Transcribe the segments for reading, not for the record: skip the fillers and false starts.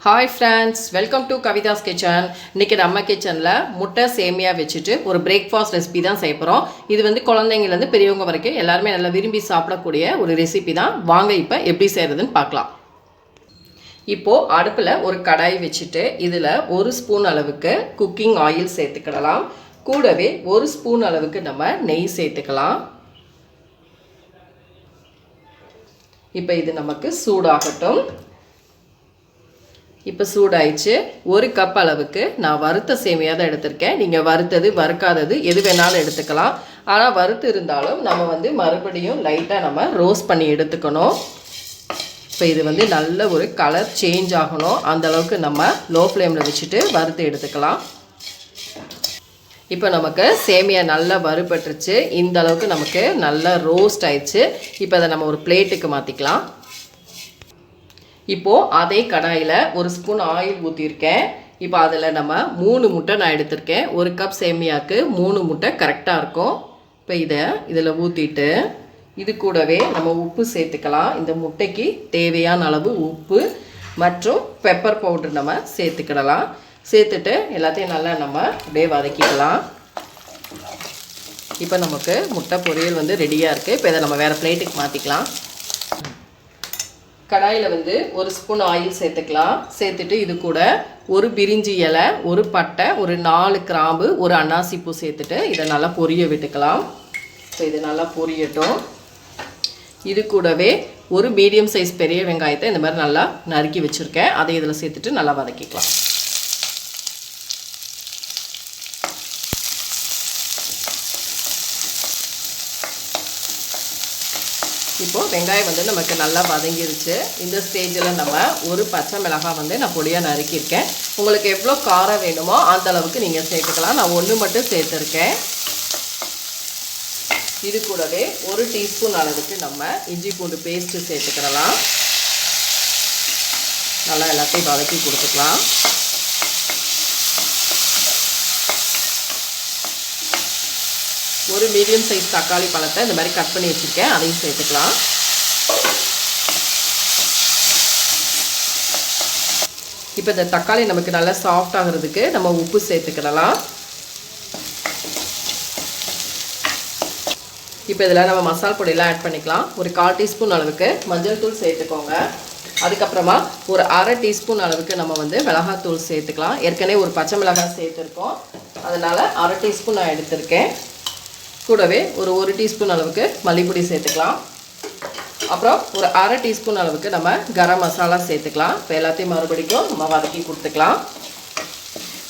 Hi friends, welcome to Kavita's Kitchen. இன்னைக்கு நம்ம கிச்சன்ல முட்டை சேமியா வெச்சிட்டு ஒரு பிரேக்ஃபாஸ்ட் ரெசிபி தான் செய்ய போறோம். இது வந்து குழந்தைங்கல இருந்து பெரியவங்க வரைக்கும் எல்லாரும் நல்லா விரும்பி சாப்பிடக்கூடிய ஒரு ரெசிபி தான். வாங்க இப்போ எப்படி செய்யறதுன்னு பார்க்கலாம். இப்போ அடுப்புல ஒரு கடாய் வெச்சிட்டு இதுல 1 ஸ்பூன் அளவுக்கு குக்கிங் ஆயில் சேர்த்துக்கலாம். கூடவே 1 ஸ்பூன் அளவுக்கு நம்ம நெய் சேர்த்துக்கலாம். இப்போ இது நமக்கு சூடாகட்டும். இப்போ சூடாயிடுச்சு. 1 கப் அளவுக்கு நான் வறுத்த சேமியா தான் எடுத்திருக்கேன். நீங்கள் வறுத்தது வறுக்காதது எது வேணாலும் எடுத்துக்கலாம். ஆனால் வறுத்து இருந்தாலும் நம்ம வந்து மறுபடியும் லைட்டாக நம்ம ரோஸ்ட் பண்ணி எடுத்துக்கணும். இப்போ இது வந்து நல்ல ஒரு கலர் சேஞ்ச் ஆகணும். அந்தளவுக்கு நம்ம லோ ஃப்ளேமில் வச்சுட்டு வறுத்து எடுத்துக்கலாம். இப்போ நமக்கு சேமியா நல்லா வறுபட்டுருச்சு. இந்த அளவுக்கு நமக்கு நல்லா ரோஸ்ட் ஆயிடுச்சு. இப்போ அதை நம்ம ஒரு பிளேட்டுக்கு மாற்றிக்கலாம். இப்போ அதே கடாயில் 1 ஸ்பூன் ஆயில் ஊற்றிருக்கேன். இப்போ அதில் நம்ம 3 முட்டை நான் எடுத்திருக்கேன். 1 கப் சேமியாவுக்கு 3 முட்டை கரெக்டாக இருக்கும். இப்போ இதில் ஊற்றிட்டு இது கூடவே நம்ம உப்பு சேர்த்துக்கலாம். இந்த முட்டைக்கு தேவையான அளவு உப்பு மற்றும் பெப்பர் பவுடர் நம்ம சேர்த்துக்கிடலாம். சேர்த்துட்டு எல்லாத்தையும் நல்லா நம்ம அப்படியே வதக்கிக்கலாம். இப்போ நமக்கு முட்டை பொரியல் வந்து ரெடியாக இருக்குது. இப்போ இதை நம்ம வேறு பிளேட்டுக்கு மாற்றிக்கலாம். கடாயில் வந்து 1 ஸ்பூன் ஆயில் சேர்த்துக்கலாம். சேர்த்துட்டு இது கூட ஒரு பிரிஞ்சி இலை, ஒரு பட்டை, ஒரு 4 கிராம்பு, ஒரு அன்னாசி பூ சேர்த்துட்டு இதை நல்லா பொரிய விட்டுக்கலாம். ஸோ இது நல்லா பொரியட்டும். இது கூடவே ஒரு மீடியம் சைஸ் பெரிய வெங்காயத்தை இந்த மாதிரி நல்லா நறுக்கி வச்சுருக்கேன். அதை இதில் சேர்த்துட்டு நல்லா வதக்கிக்கலாம். இப்போது வெங்காயம் வந்து நமக்கு நல்லா வதங்கிருச்சு. இந்த ஸ்டேஜில் நம்ம ஒரு பச்சை மிளகாய் வந்து நான் பொடியாக நறுக்கியிருக்கேன். உங்களுக்கு எவ்வளோ காரம் வேணுமோ அந்த அளவுக்கு நீங்கள் சேர்த்துக்கலாம். நான் 1 மட்டும் சேர்த்துருக்கேன். இது கூடவே 1 டீஸ்பூன் அளவுக்கு நம்ம இஞ்சி பூண்டு பேஸ்ட்டு சேர்த்துக்கிடலாம். நல்லா எல்லாத்தையும் வதக்கி கொடுத்துக்கலாம். ஒரு மீடியம் சைஸ் தக்காளி பழத்தை இந்த மாதிரி கட் பண்ணி வச்சுருக்கேன். அதையும் சேர்த்துக்கலாம். இப்போ இந்த தக்காளி நமக்கு நல்லா சாஃப்ட் ஆகிறதுக்கு நம்ம உப்பு சேர்த்துக்கிடலாம். இப்போ இதில் நம்ம மசாலா பொடியெல்லாம் ஆட் பண்ணிக்கலாம். ஒரு 1/4 டீஸ்பூன் அளவுக்கு மஞ்சள் தூள் சேர்த்துக்கோங்க. அதுக்கப்புறமா ஒரு 1/2 டீஸ்பூன் அளவுக்கு நம்ம வந்து மிளகாத்தூள் சேர்த்துக்கலாம். ஏற்கனவே ஒரு பச்சை மிளகாய் சேர்த்துருக்கோம். அதனால் 1/2 டீஸ்பூன் நான் எடுத்திருக்கேன். கூடவே ஒரு 1 டீஸ்பூன் அளவுக்கு மல்லிப்பொடி சேர்த்துக்கலாம். அப்புறம் ஒரு 1/2 டீஸ்பூன் அளவுக்கு நம்ம கரம் மசாலா சேர்த்துக்கலாம். இப்போ எல்லாத்தையும் மறுபடிக்கும் நம்ம வதக்கி கொடுத்துக்கலாம்.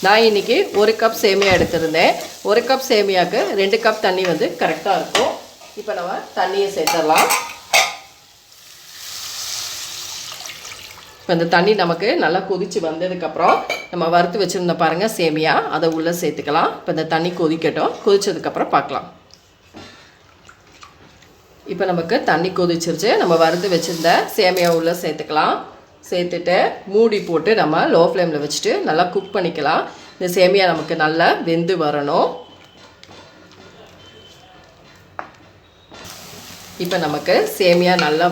நான் இன்றைக்கி 1 கப் சேமியா எடுத்திருந்தேன். 1 கப் சேமியாவுக்கு 2 கப் தண்ணி வந்து கரெக்டாக இருக்கும். இப்போ நம்ம தண்ணியை சேர்த்துடலாம். இப்போ இந்த தண்ணி நமக்கு நல்லா கொதித்து வந்ததுக்கப்புறம் நம்ம வறுத்து வச்சுருந்த பாருங்கள் சேமியா, அதை உள்ளே சேர்த்துக்கலாம். இப்போ இந்த தண்ணி கொதிக்கட்டும். கொதித்ததுக்கப்புறம் பார்க்கலாம். இப்போ நமக்கு தண்ணி கொதிச்சிருச்சு. நம்ம வறுத்து வச்சுருந்த சேமியா உள்ளே சேர்த்துக்கலாம். சேர்த்துட்டு மூடி போட்டு நம்ம லோ ஃப்ளேமில் வச்சுட்டு நல்லா குக் பண்ணிக்கலாம். இந்த சேமியா நமக்கு நல்லா வெந்து வரணும். இப்போ நமக்கு சேமியா நல்லா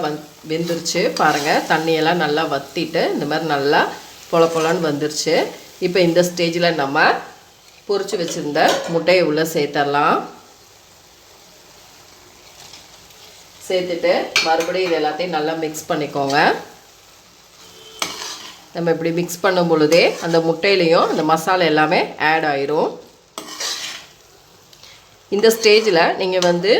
வெந்துருச்சு பாருங்கள். தண்ணியெல்லாம் நல்லா வற்றிட்டு இந்த மாதிரி நல்லா பொல பொலன்னு வந்துருச்சு. இப்போ இந்த ஸ்டேஜில் நம்ம பொரிச்சு வச்சுருந்த முட்டையை உள்ளே சேர்த்துடலாம். சேர்த்துட்டு மறுபடியும் இது எல்லாத்தையும் நல்லா மிக்ஸ் பண்ணிக்கோங்க. நம்ம இப்படி மிக்ஸ் பண்ணும் பொழுதே அந்த முட்டையிலையும் அந்த மசாலா எல்லாமே ஆட் ஆயிரும். இந்த ஸ்டேஜில் நீங்கள் வந்து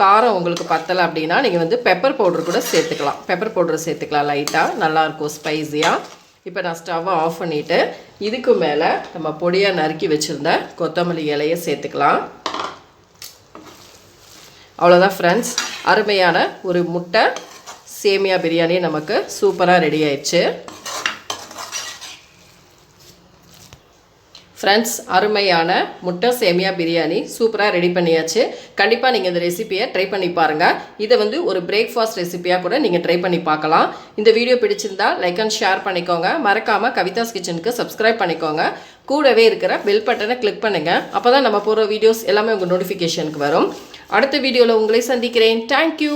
காரம் உங்களுக்கு பத்தலை அப்படின்னா நீங்கள் வந்து பெப்பர் பவுடர் கூட சேர்த்துக்கலாம். பெப்பர் பவுடர் சேர்த்துக்கலாம் லைட்டாக, நல்லாயிருக்கும் ஸ்பைஸியாக. இப்போ நான் ஸ்டவ்வை ஆஃப் பண்ணிவிட்டு இதுக்கு மேலே நம்ம பொடியாக நறுக்கி வச்சுருந்த கொத்தமல்லி இலையை சேர்த்துக்கலாம். அவ்வளோதான் ஃப்ரெண்ட்ஸ், அருமையான ஒரு முட்டை சேமியா பிரியாணி நமக்கு சூப்பராக ரெடி ஆயிடுச்சு. ஃப்ரெண்ட்ஸ், அருமையான முட்டை சேமியா பிரியாணி சூப்பராக ரெடி பண்ணியாச்சு. கண்டிப்பாக நீங்கள் இந்த ரெசிபியை ட்ரை பண்ணி பாருங்கள். இதை வந்து ஒரு பிரேக்ஃபாஸ்ட் ரெசிபியாக கூட நீங்கள் ட்ரை பண்ணி பார்க்கலாம். இந்த வீடியோ பிடிச்சிருந்தா லைக் அண்ட் ஷேர் பண்ணிக்கோங்க. மறக்காமல் கவிதாஸ் கிச்சனுக்கு சப்ஸ்கிரைப் பண்ணிக்கோங்க. கூடவே இருக்கிற பெல் பட்டனை கிளிக் பண்ணுங்கள். அப்போ தான் நம்ம போகிற வீடியோஸ் எல்லாமே உங்கள் நோட்டிஃபிகேஷனுக்கு வரும். அடுத்த வீடியோவில் உங்களை சந்திக்கிறேன். தேங்க்யூ.